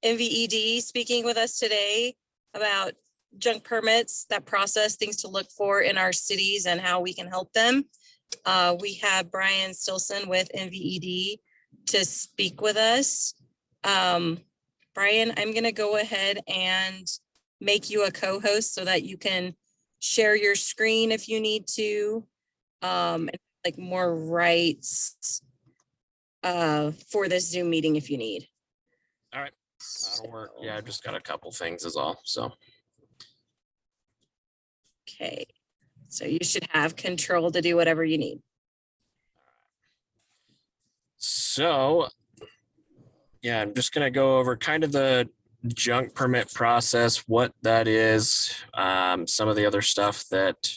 MVED speaking with us today about junk permits, that process, things to look for in our cities and how we can help them. We have Brian Stilson with MVED to speak with us. Brian, I'm going to go ahead and make you a co-host so that you can share your screen if you need to, like more rights for this Zoom meeting if you need. All right, that'll work. Yeah, I've just got a couple things is all, so. Okay, so you should have control to do whatever you need. So, yeah, I'm just gonna go over kind of the junk permit process, what that is, some of the other stuff that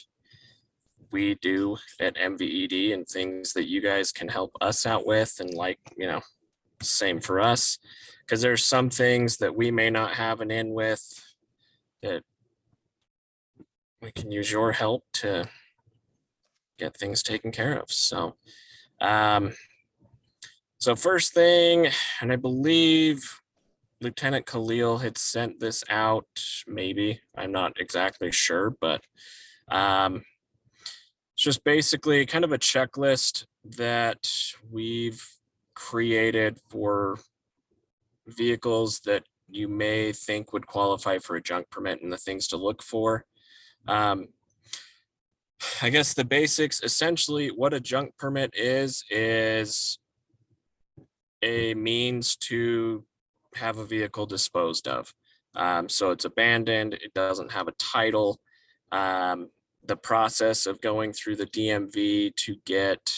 we do at MVED and things that you guys can help us out with, and like, you know, same for us, because there's some things that we may not have an in with that we can use your help to get things taken care of. So, so first thing, and I believe Lieutenant Khalil had sent this out, maybe, I'm not exactly sure, but it's just basically kind of a checklist that we've created for vehicles that you may think would qualify for a junk permit and the things to look for. I guess the basics, essentially what a junk permit is a means to have a vehicle disposed of. So it's abandoned, it doesn't have a title. The process of going through the DMV to get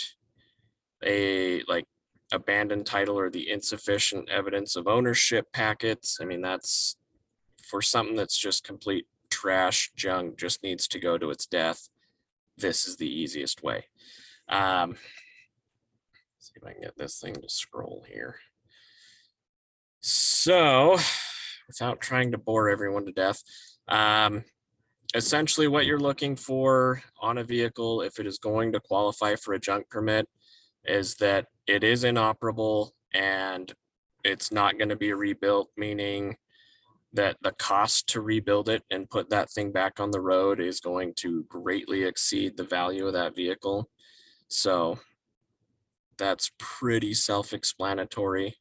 a like abandoned title or the insufficient evidence of ownership packets. I mean, that's for something that's just complete trash junk, just needs to go to its death. This is the easiest way. See if I can get this thing to scroll here. So, without trying to bore everyone to death, essentially what you're looking for on a vehicle, if it is going to qualify for a junk permit, is that it is inoperable and it's not going to be rebuilt, meaning that the cost to rebuild it and put that thing back on the road is going to greatly exceed the value of that vehicle. So that's pretty self-explanatory.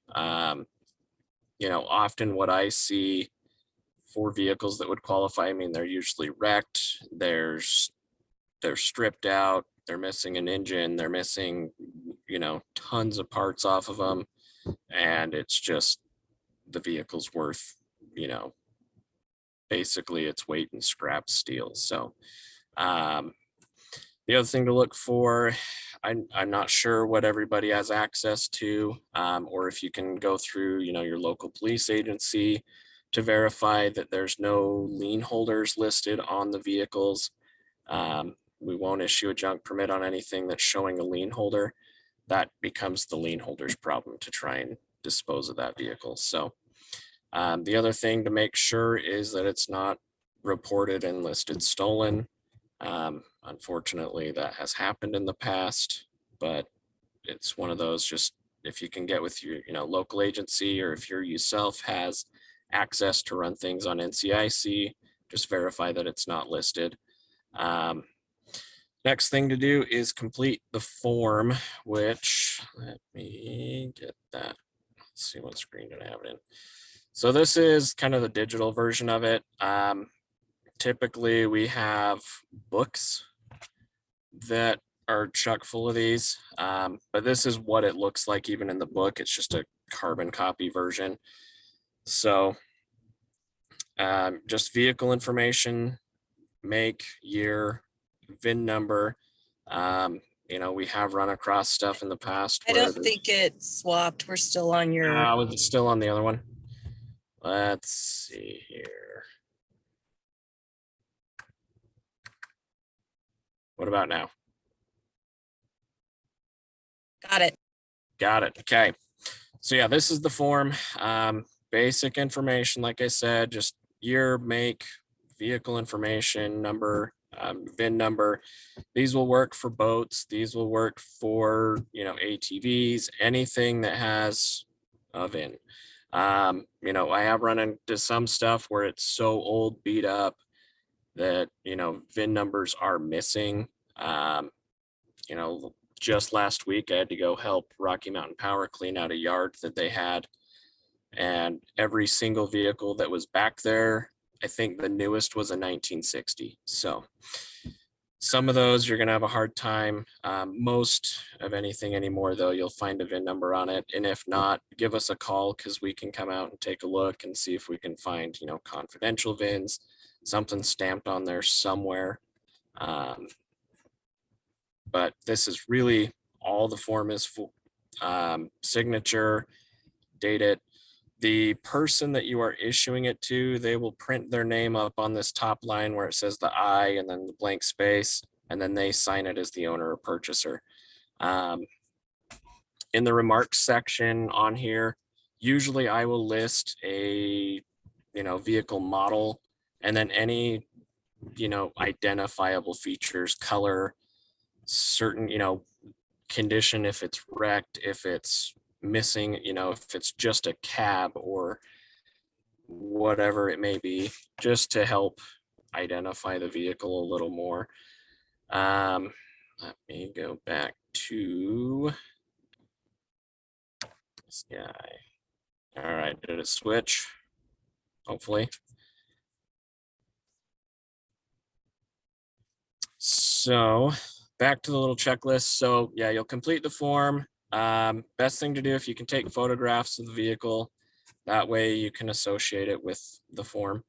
You know, often what I see for vehicles that would qualify, I mean, they're usually wrecked, they're stripped out, they're missing an engine, they're missing, you know, tons of parts off of them, and it's just the vehicle's worth, you know, basically its weight in scrap steel. So the other thing to look for, I'm not sure what everybody has access to, or if you can go through, you know, your local police agency to verify that there's no lien holders listed on the vehicles. We won't issue a junk permit on anything that's showing a lien holder. That becomes the lien holder's problem to try and dispose of that vehicle. So the other thing to make sure is that it's not reported and listed stolen. Unfortunately, that has happened in the past, but it's one of those, just if you can get with your, you know, local agency, or if you yourself has access to run things on NCIC, just verify that it's not listed. Next thing to do is complete the form, which, let me get that. Let's see, what screen did I have it in? So this is kind of the digital version of it. Typically we have books that are chock full of these, but this is what it looks like even in the book. It's just a carbon copy version. So just vehicle information, make, year, VIN number. You know, we have run across stuff in the past. I don't think it swapped. We're still on your. Was it still on the other one? Let's see here. What about now? Got it. Got it. Okay. So yeah, this is the form. Basic information, like I said, just year, make, vehicle information, number, VIN number. These will work for boats. These will work for, you know, ATVs, anything that has a VIN. You know, I have run into some stuff where it's so old, beat up that, you know, VIN numbers are missing. You know, just last week I had to go help Rocky Mountain Power clean out a yard that they had. And every single vehicle that was back there, I think the newest was a 1960. So some of those you're going to have a hard time. Most of anything anymore, though, you'll find a VIN number on it. And if not, give us a call because we can come out and take a look and see if we can find, you know, confidential VINs, something stamped on there somewhere. But this is really all the form is for. Signature, date it. The person that you are issuing it to, they will print their name up on this top line where it says the I and then the blank space, and then they sign it as the owner or purchaser. In the remarks section on here, usually I will list a, you know, vehicle model and then any, you know, identifiable features, color, certain, you know, condition, if it's wrecked, if it's missing, you know, if it's just a cab or whatever it may be, just to help identify the vehicle a little more. Let me go back to this guy. All right, did it switch? Hopefully. So back to the little checklist. So yeah, you'll complete the form. Best thing to do if you can take photographs of the vehicle, that way you can associate it with the form.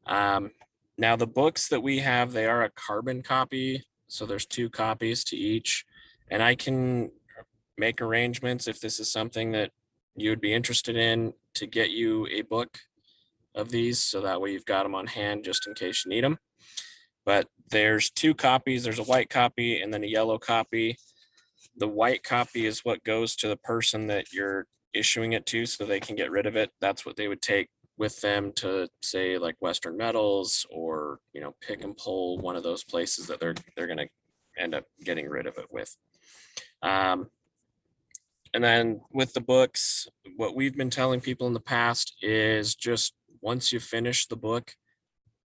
Now the books that we have, they are a carbon copy. So there's 2 copies to each, and I can make arrangements if this is something that you would be interested in to get you a book of these. So that way you've got them on hand just in case you need them. But there's 2 copies. There's a white copy and then a yellow copy. The white copy is what goes to the person that you're issuing it to so they can get rid of it. That's what they would take with them to, say, like Western Metals or, you know, Pick and Pull, one of those places that they're going to end up getting rid of it with. And then with the books, what we've been telling people in the past is just once you finish the book,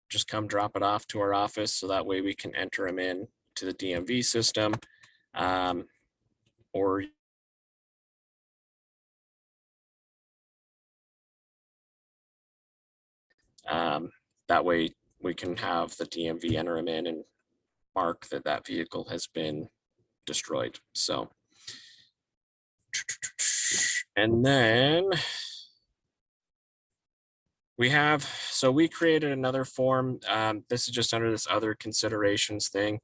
just come drop it off to our office so that way we can enter them in to the DMV system. Or that way we can have the DMV enter them in and mark that that vehicle has been destroyed. So, and then we have, so we created another form. This is just under this other considerations thing.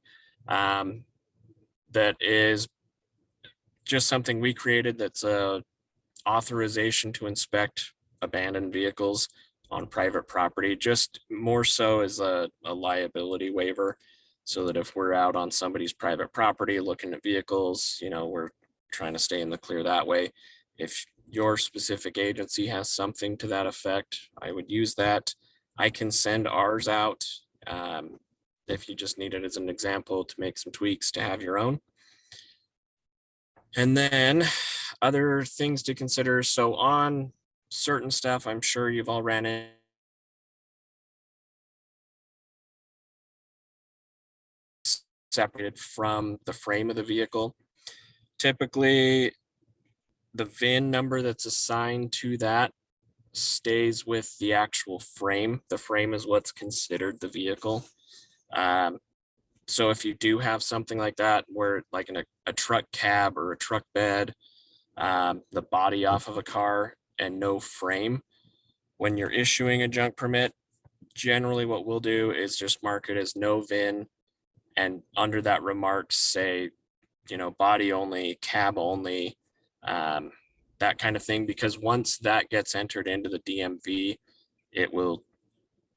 That is just something we created that's a authorization to inspect abandoned vehicles on private property, just more so as a liability waiver, so that if we're out on somebody's private property looking at vehicles, you know, we're trying to stay in the clear that way. If your specific agency has something to that effect, I would use that. I can send ours out if you just need it as an example to make some tweaks to have your own. And then other things to consider. So on certain stuff, I'm sure you've all ran in separated from the frame of the vehicle. Typically, the VIN number that's assigned to that stays with the actual frame. The frame is what's considered the vehicle. So if you do have something like that, where like in a truck cab or a truck bed, the body off of a car and no frame, when you're issuing a junk permit, generally what we'll do is just mark it as no VIN, and under that remarks say, you know, body only, cab only, that kind of thing, because once that gets entered into the DMV, it will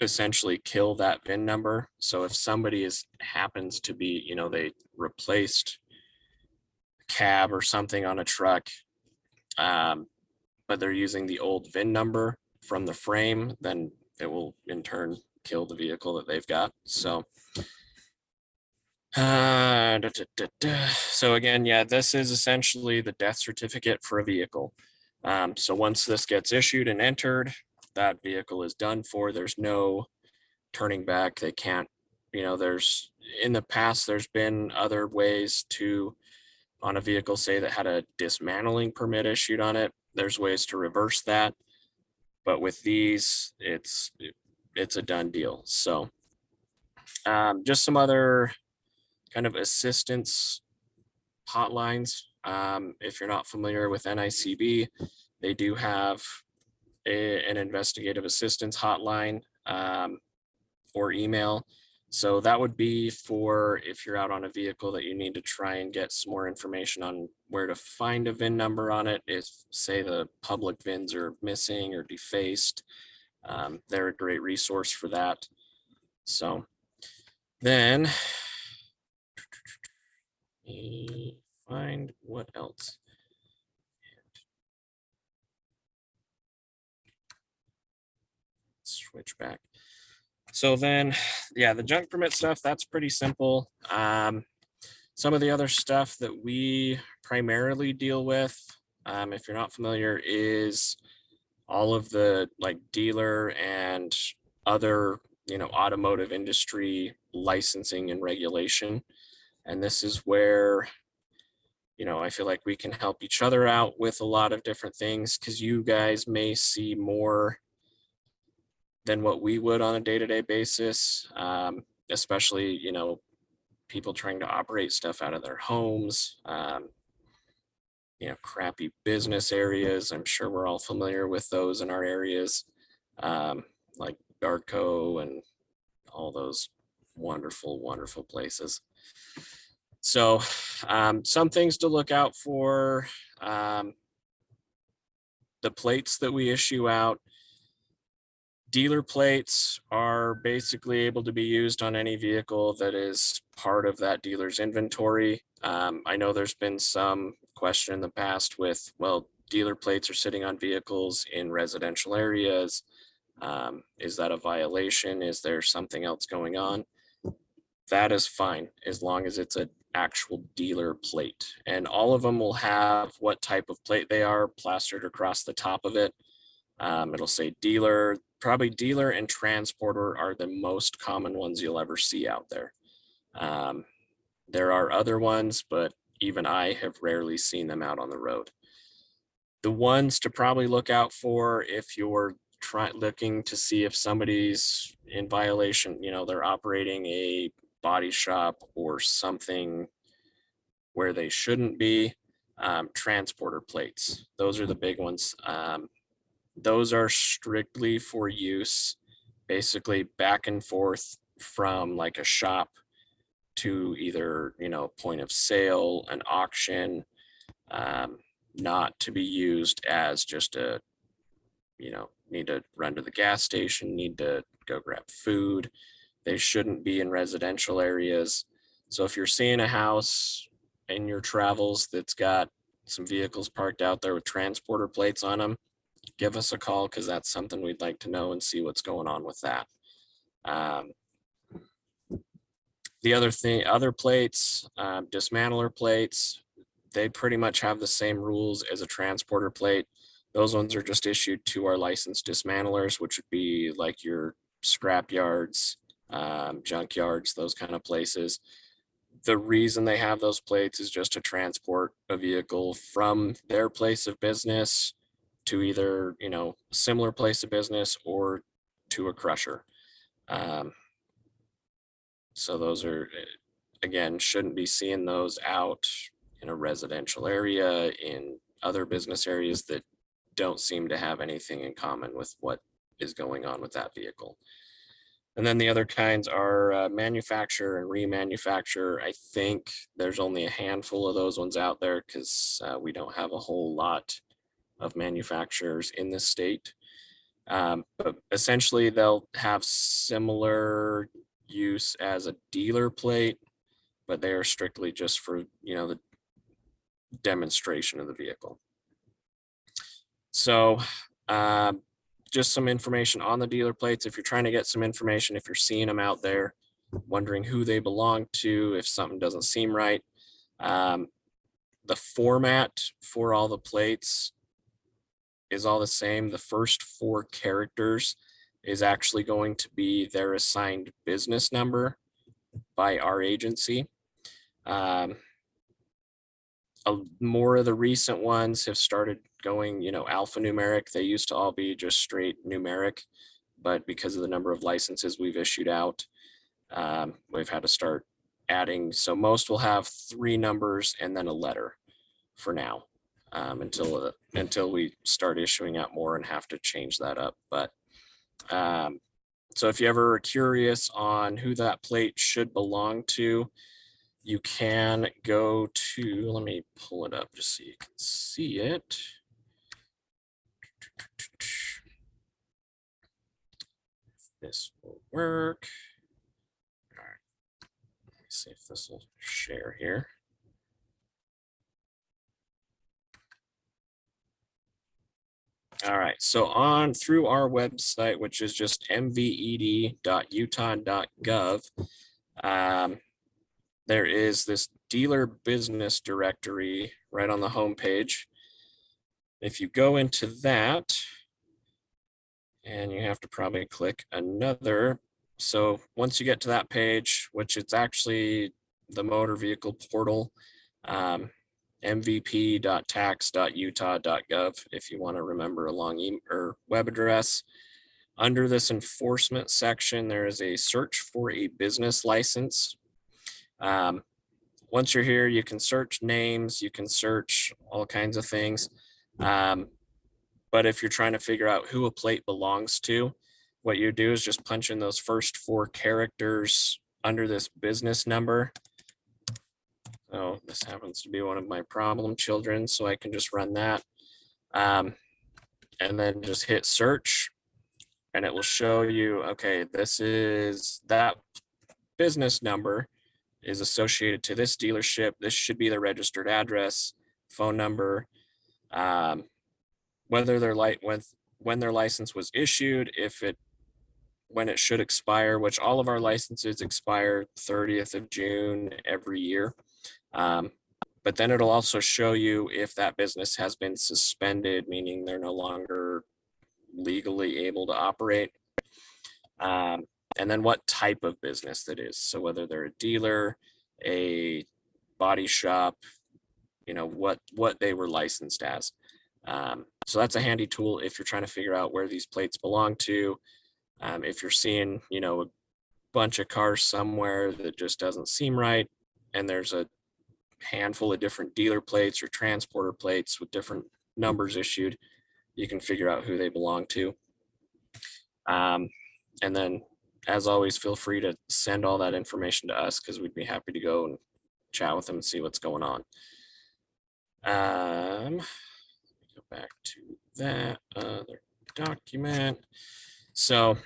essentially kill that VIN number. So if somebody happens to be, you know, they replaced cab or something on a truck, but they're using the old VIN number from the frame, then it will in turn kill the vehicle that they've got. So so again, yeah, this is essentially the death certificate for a vehicle. So once this gets issued and entered, that vehicle is done for. There's no turning back. They can't, there's in the past, there's been other ways to, on a vehicle, say that had a dismantling permit issued on it. There's ways to reverse that. But with these, it's a done deal. So just some other kind of assistance hotlines. If you're not familiar with NICB, they do have an investigative assistance hotline or email. So that would be for if you're out on a vehicle that you need to try and get some more information on where to find a VIN number on it. If, say, the public VINs are missing or defaced, they're a great resource for that. So then find what else. Switch back. So then, yeah, the junk permit stuff, that's pretty simple. Some of the other stuff that we primarily deal with, if you're not familiar, is all of the like dealer and other, automotive industry licensing and regulation. And this is where, I feel like we can help each other out with a lot of different things, because you guys may see more than what we would on a day-to-day basis, especially, people trying to operate stuff out of their homes, crappy business areas. I'm sure we're all familiar with those in our areas, like Darko and all those wonderful, wonderful places. So some things to look out for, the plates that we issue out. Dealer plates are basically able to be used on any vehicle that is part of that dealer's inventory. I know there's been some question in the past with, well, dealer plates are sitting on vehicles in residential areas. Is that a violation? Is there something else going on? That is fine, as long as it's an actual dealer plate. And all of them will have what type of plate they are plastered across the top of it. It'll say dealer. Probably dealer and transporter are the most common ones you'll ever see out there. There are other ones, but even I have rarely seen them out on the road. The ones to probably look out for if you're looking to see if somebody's in violation, they're operating a body shop or something where they shouldn't be, transporter plates. Those are the big ones. Those are strictly for use, basically back and forth from like a shop to either, point of sale, an auction, not to be used as just a, need to run to the gas station, need to go grab food. They shouldn't be in residential areas. So if you're seeing a house in your travels that's got some vehicles parked out there with transporter plates on them, give us a call, because that's something we'd like to know and see what's going on with that. The other plates, dismantler plates, they pretty much have the same rules as a transporter plate. Those ones are just issued to our licensed dismantlers, which would be like your scrap yards, junk yards, those kind of places. The reason they have those plates is just to transport a vehicle from their place of business to either, similar place of business or to a crusher. So those are, again, shouldn't be seeing those out in a residential area, in other business areas that don't seem to have anything in common with what is going on with that vehicle. And then the other kinds are manufacture and remanufacture. I think there's only a handful of those ones out there, because we don't have a whole lot of manufacturers in this state. But essentially they'll have similar use as a dealer plate, but they are strictly just for, the demonstration of the vehicle. So just some information on the dealer plates. If you're trying to get some information, if you're seeing them out there, wondering who they belong to, if something doesn't seem right, the format for all the plates is all the same. The first 4 characters is actually going to be their assigned business number by our agency. More of the recent ones have started going, alphanumeric. They used to all be just straight numeric, but because of the number of licenses we've issued out, we've had to start adding. So most will have 3 numbers and then a letter for now, until we start issuing out more and have to change that up. But so if you ever are curious on who that plate should belong to, you can go to, let me pull it up just so you can see it. This will work. All right. Let me see if this will share here. All right, so on through our website, which is just mved.utah.gov, there is this dealer business directory right on the home page. If you go into that, and you have to probably click another. So once you get to that page, which it's actually the motor vehicle portal, mvp.tax.utah.gov, if you want to remember a long email or web address. Under this enforcement section, there is a search for a business license. Once you're here, you can search names, you can search all kinds of things. But if you're trying to figure out who a plate belongs to, what you do is just punch in those first 4 characters under this business number. So this happens to be one of my problem children, so I can just run that. And then just hit search, and it will show you, okay, this is that business number is associated to this dealership. This should be the registered address, phone number, whether their when their license was issued, when it should expire, which all of our licenses expire 30th of June every year. But then it'll also show you if that business has been suspended, meaning they're no longer legally able to operate. And then what type of business that is. So whether they're a dealer, a body shop, what they were licensed as. So that's a handy tool if you're trying to figure out where these plates belong to. If you're seeing, a bunch of cars somewhere that just doesn't seem right, and there's a handful of different dealer plates or transporter plates with different numbers issued, you can figure out who they belong to. And then, as always, feel free to send all that information to us because we'd be happy to go and chat with them and see what's going on. Go back to that other document. So,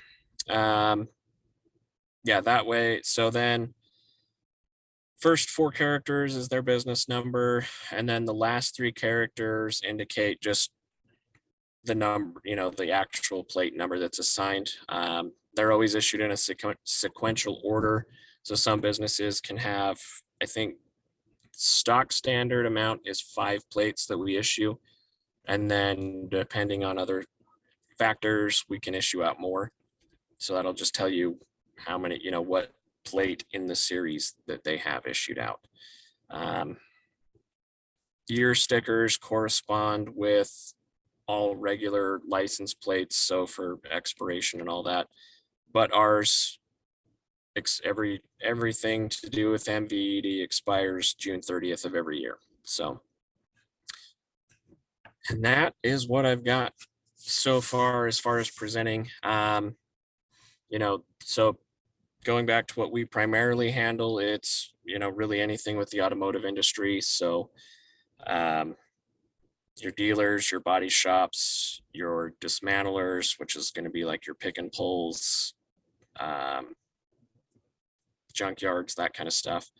yeah, that way. So then first 4 characters is their business number. And then the last 3 characters indicate just the number, the actual plate number that's assigned. They're always issued in a sequential order. So some businesses can have, I think, stock standard amount is 5 plates that we issue. And then depending on other factors, we can issue out more. So that'll just tell you how many, what plate in the series that they have issued out. Year stickers correspond with all regular license plates, so for expiration and all that. But ours, everything to do with MVED expires June 30th of every year. So, and that is what I've got so far as presenting. So going back to what we primarily handle, it's, really anything with the automotive industry. So your dealers, your body shops, your dismantlers, which is going to be like your pick and pulls, junkyards, that kind of stuff,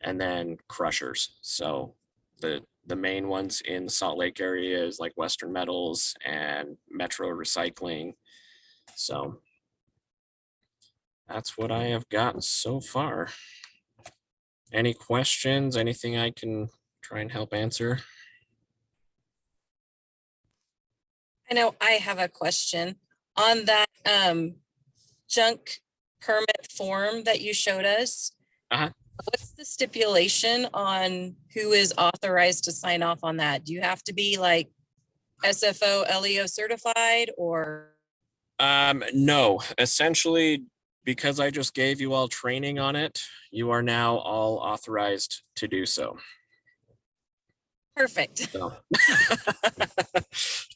and then crushers. So the main ones in the Salt Lake area is like Western Metals and Metro Recycling. So that's what I have got so far. Any questions? Anything I can try and help answer? I know I have a question on that junk permit form that you showed us. Uh-huh. What's the stipulation on who is authorized to sign off on that? Do you have to be like SFO LEO certified or? No, essentially, because I just gave you all training on it, you are now all authorized to do so. Perfect. So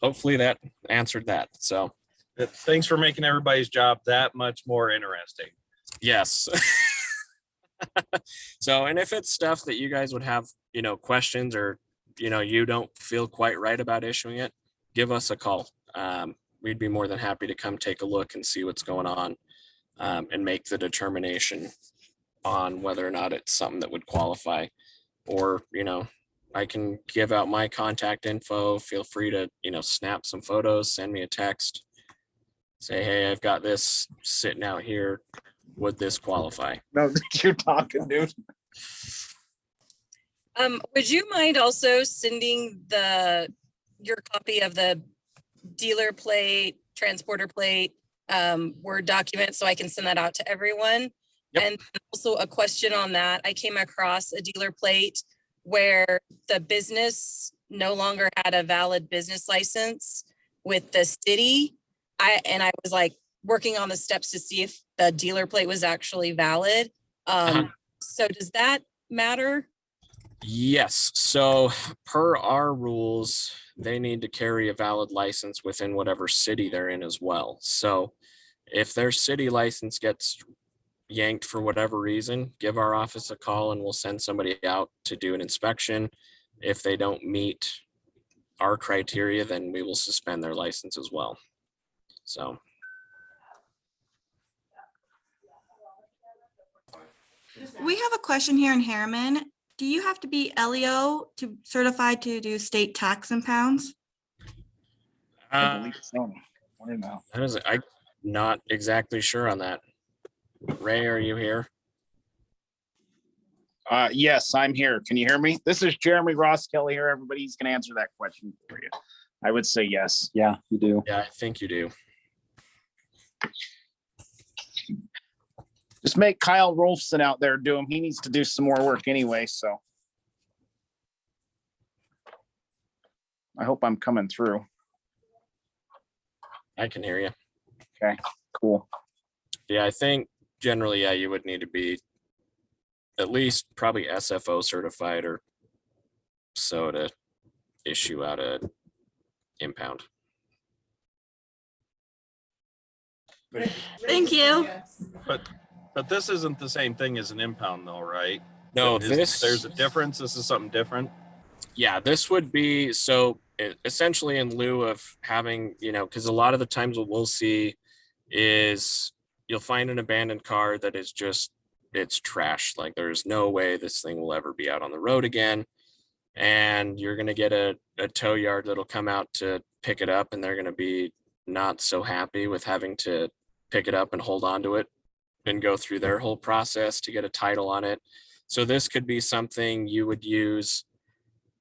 hopefully that answered that. So Thanks for making everybody's job that much more interesting. yes. So, and if it's stuff that you guys would have, questions or, you don't feel quite right about issuing it, give us a call. We'd be more than happy to come take a look and see what's going on, and make the determination on whether or not it's something that would qualify. Or, I can give out my contact info. Feel free to, snap some photos, send me a text. Say, hey, I've got this sitting out here. Would this qualify? No, you're talking, dude. Would you mind also sending your copy of the dealer plate, transporter plate, Word document so I can send that out to everyone? Yep. And also a question on that. I came across a dealer plate where the business no longer had a valid business license with the city. I was like working on the steps to see if the dealer plate was actually valid. So does that matter? Yes. So per our rules, they need to carry a valid license within whatever city they're in as well. So if their city license gets yanked for whatever reason, give our office a call and we'll send somebody out to do an inspection. If they don't meet our criteria, then we will suspend their license as well. So We have a question here in Harriman. Do you have to be LEO to certified to do state tax impounds? I believe so. I don't know. I'm not exactly sure on that. Ray, are you here? Yes, I'm here. Can you hear me? This is Jeremy Ross Kelly here. Everybody's going to answer that question for you. I would say yes. Yeah, you do. Yeah, I think you do. Just make Kyle Rolfson out there do him. He needs to do some more work anyway, so. I hope I'm coming through. I can hear you. Okay, cool. Yeah, I think generally, yeah, you would need to be at least probably SFO certified or so to issue out a impound. Thank you. But this isn't the same thing as an impound though, right? No, There's a difference. This is something different. Yeah, this would be so essentially in lieu of having, because a lot of the times what we'll see is you'll find an abandoned car that is just, it's trash. Like there's no way this thing will ever be out on the road again. And you're going to get a tow yard that'll come out to pick it up and they're going to be not so happy with having to pick it up and hold on to it and go through their whole process to get a title on it. So this could be something you would use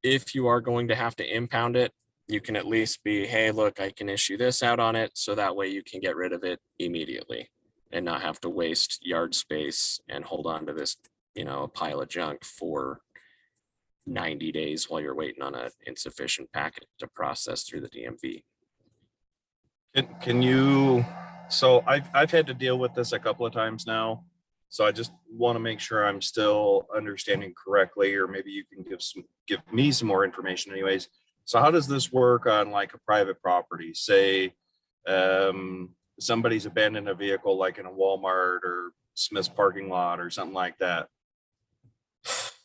if you are going to have to impound it. You can at least be, hey, look, I can issue this out on it. So that way you can get rid of it immediately and not have to waste yard space and hold on to this, a pile of junk for 90 days while you're waiting on an insufficient packet to process through the DMV. Can you, so I've had to deal with this a couple of times now. So I just want to make sure I'm still understanding correctly, or maybe you can give me some more information anyways. So how does this work on like a private property? Say somebody's abandoned a vehicle like in a Walmart or Smith's parking lot or something like that.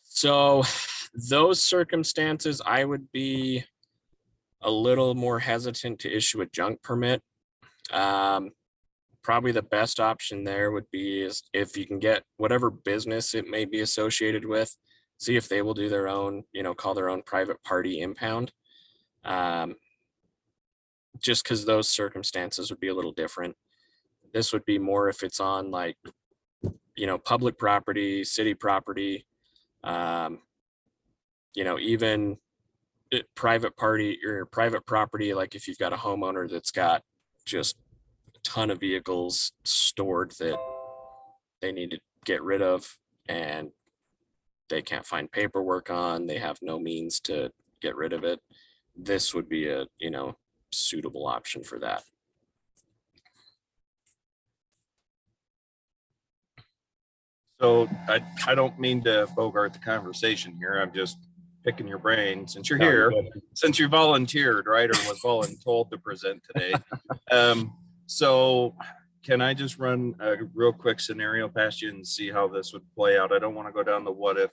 So those circumstances, I would be a little more hesitant to issue a junk permit. Probably the best option there would be is if you can get whatever business it may be associated with, see if they will do their own, call their own private party impound. Just because those circumstances would be a little different. This would be more if it's on like, public property, city property, even private party or private property, like if you've got a homeowner that's got just a ton of vehicles stored that they need to get rid of and they can't find paperwork on, they have no means to get rid of it, this would be a, suitable option for that. So I don't mean to bogart the conversation here. I'm just picking your brain since you're No, you're here, since you volunteered, right? Or was voluntold to present today. So can I just run a real quick scenario past you and see how this would play out? I don't want to go down the what if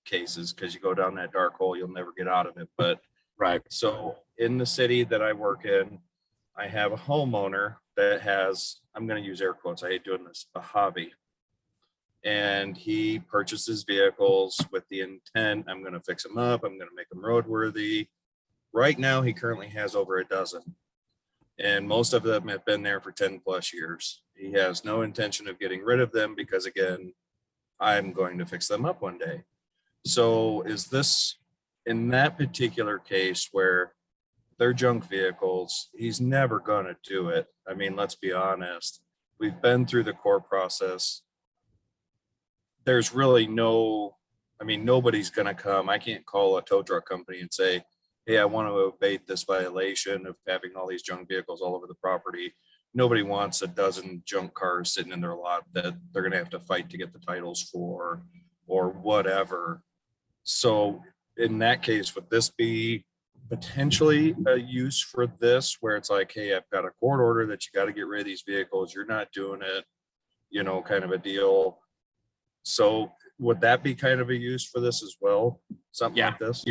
cases because you go down that dark hole, you'll never get out of it. But Right. so in the city that I work in, I have a homeowner that has, I'm going to use air quotes, I hate doing this, a hobby. And he purchases vehicles with the intent, I'm going to fix them up, I'm going to make them roadworthy. Right now, he currently has over a dozen. And most of them have been there for 10 plus years. He has no intention of getting rid of them because, again, I'm going to fix them up one day. So is this, in that particular case where they're junk vehicles, he's never going to do it. I mean, let's be honest. We've been through the court process. There's really nobody's going to come. I can't call a tow truck company and say, hey, I want to abate this violation of having all these junk vehicles all over the property. Nobody wants a dozen junk cars sitting in their lot that they're going to have to fight to get the titles for or whatever. So in that case, would this be potentially a use for this where it's like, hey, I've got a court order that you got to get rid of these vehicles. You're not doing it, kind of a deal. So would that be kind of a use for this as well? Something like this?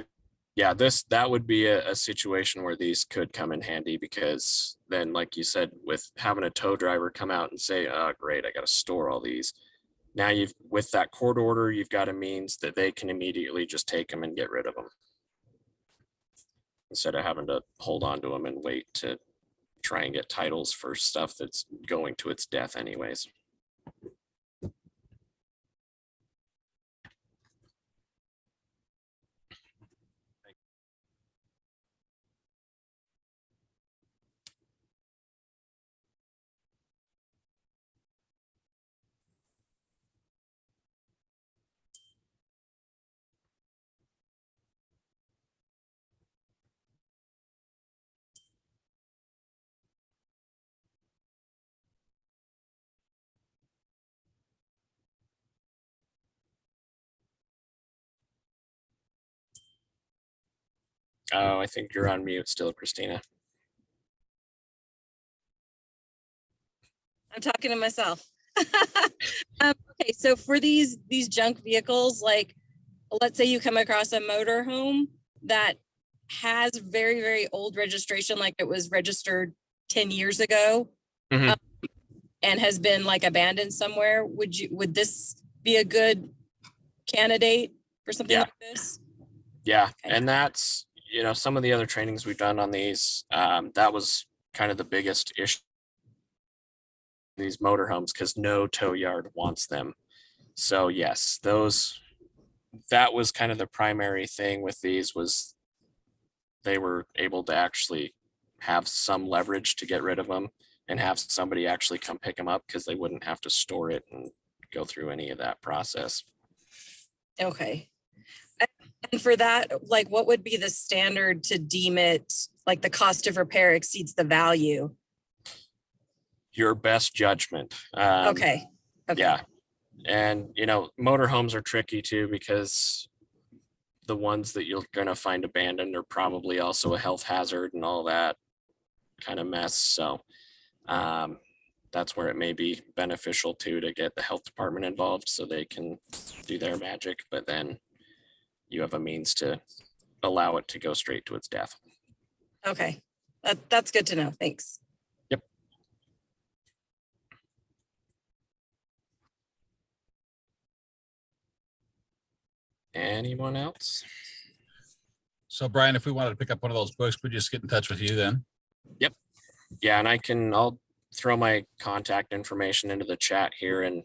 Yeah, that would be a situation where these could come in handy because then, like you said, with having a tow driver come out and say, oh, great, I got to store all these. Now with that court order, you've got a means that they can immediately just take them and get rid of them instead of having to hold on to them and wait to try and get titles for stuff that's going to its death anyways. Oh, I think you're on mute still, Christina. I'm talking to myself. Okay, so for these junk vehicles, like let's say you come across a motor home that has very, very old registration, like it was registered 10 years ago, Mhm. And has been like abandoned somewhere. Would this be a good candidate for something like this? Yeah, Okay. and that's, some of the other trainings we've done on these, that was kind of the biggest issue these motorhomes because no tow yard wants them. So yes, that was kind of the primary thing with these was they were able to actually have some leverage to get rid of them and have somebody actually come pick them up because they wouldn't have to store it and go through any of that process. Okay. And for that, like what would be the standard to deem it like the cost of repair exceeds the value? Your best judgment. Okay. Yeah. And, motorhomes are tricky too because the ones that you're going to find abandoned are probably also a health hazard and all that kind of mess. So that's where it may be beneficial to get the health department involved so they can do their magic, but then you have a means to allow it to go straight to its death. Okay. That's good to know. Thanks. Yep. Anyone else? So Brian, if we wanted to pick up one of those books, we'd just get in touch with you then. Yep. Yeah, and I'll throw my contact information into the chat here and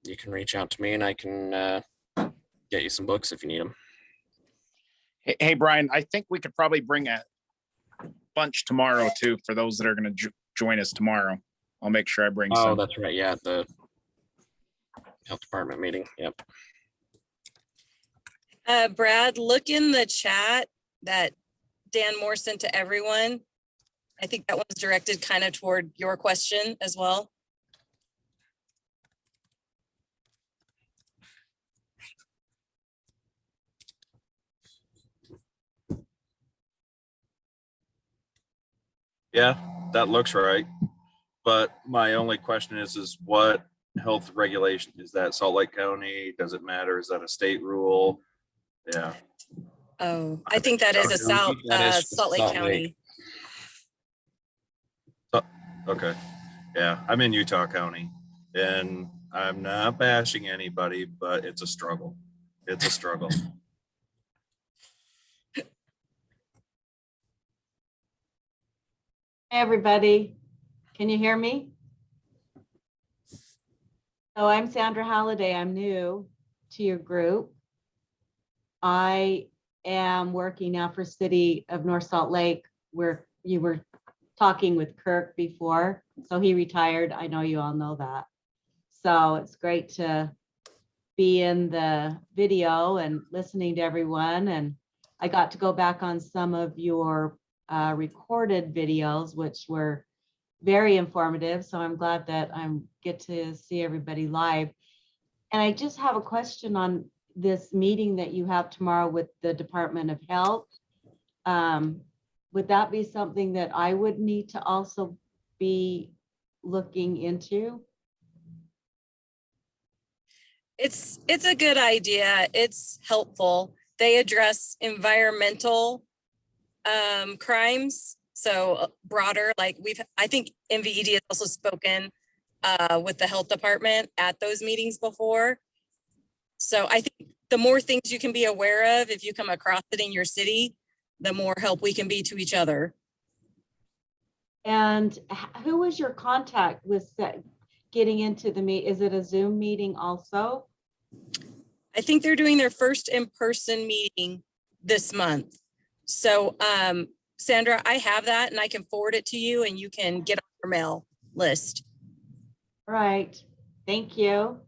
you can reach out to me and I can get you some books if you need them. Hey, Brian, I think we could probably bring a bunch tomorrow too, for those that are going to join us tomorrow. I'll make sure I bring Oh, some. that's right. Yeah, the health department meeting. Yep. Brad, look in the chat that Dan Moore sent to everyone. I think that one's directed kind of toward your question as well. Yeah, that looks right. But my only question is what health regulation? Is that Salt Lake County? Does it matter? Is that a state rule? Yeah. Oh, I think that is a That is Salt Lake Salt Lake. County. Okay. Yeah, I'm in Utah County and I'm not bashing anybody, but it's a struggle. It's a struggle. Hey, everybody. Can you hear me? So I'm Sandra Halliday. I'm new to your group. I am working now for City of North Salt Lake, where you were talking with Kirk before. So he retired. I know you all know that. So it's great to be in the video and listening to everyone. And I got to go back on some of your recorded videos, which were very informative. So I'm glad that I get to see everybody live. And I just have a question on this meeting that you have tomorrow with the Department of Health. Would that be something that I would need to also be looking into? It's a good idea. It's helpful. They address environmental crimes. So broader, like I think MVED has also spoken with the health department at those meetings before. So I think the more things you can be aware of, if you come across it in your city, the more help we can be to each other. And who was your contact with getting into the meet? Is it a Zoom meeting also? I think they're doing their first in-person meeting this month. So Sandra, I have that and I can forward it to you and you can get on your mail list. Right. Thank you.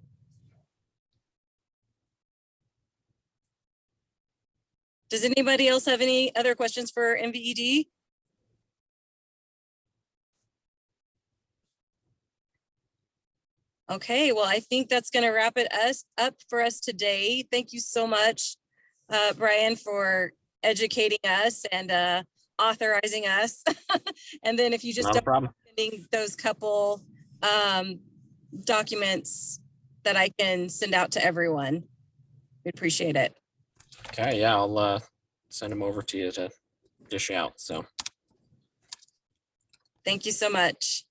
Does anybody else have any other questions for MVED? Okay, well, I think that's going to wrap it up for us today. Thank you so much, Brian, for educating us and authorizing us. And then if you just Not a problem. sending those couple documents that I can send out to everyone, we appreciate it. Okay, yeah, I'll send them over to you to dish out. So Thank you so much.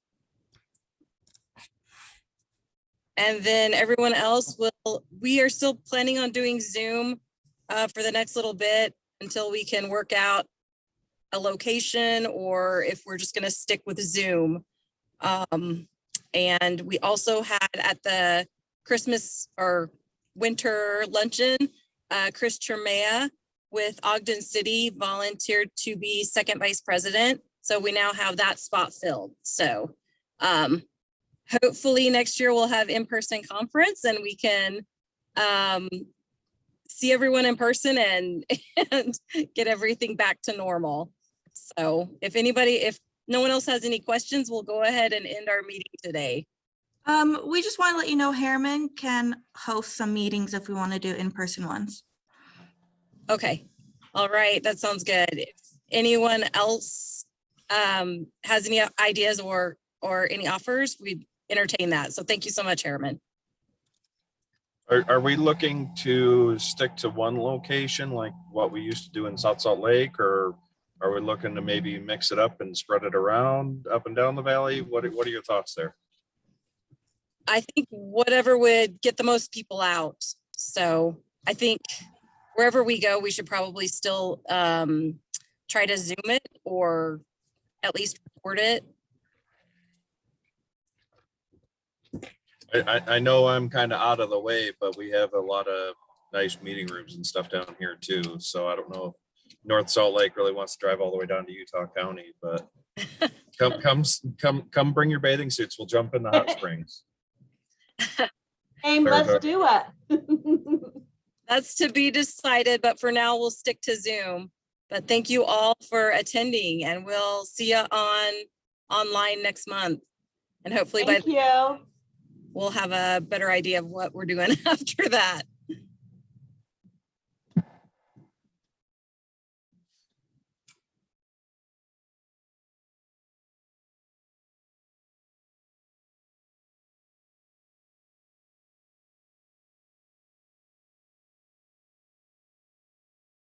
And then everyone else we are still planning on doing Zoom for the next little bit until we can work out a location or if we're just gonna stick with Zoom. And we also had at the Christmas or winter luncheon, Chris Tremea with Ogden City volunteered to be second vice president. So we now have that spot filled. So hopefully next year we'll have in-person conference and we can see everyone in person and get everything back to normal. So if no one else has any questions, we'll go ahead and end our meeting today. We just want to let you know Harriman can host some meetings if we want to do in-person ones. Okay. All right. That sounds good. If anyone else has any ideas or any offers, we entertain that. So thank you so much, Harriman. Are we looking to stick to one location like what we used to do in South Salt Lake, or are we looking to maybe mix it up and spread it around up and down the valley? What are your thoughts there? I think whatever would get the most people out. So I think wherever we go, we should probably still try to Zoom it or at least record it. I know I'm kind of out of the way, but we have a lot of nice meeting rooms and stuff down here too. So I don't know North Salt Lake really wants to drive all the way down to Utah County, but come bring your bathing suits. We'll jump in the hot springs. Hey, let's do it. That's to be decided, but for now we'll stick to Zoom. But thank you all for attending, and we'll see you online next month. And hopefully Thank you. we'll have a better idea of what we're doing after that.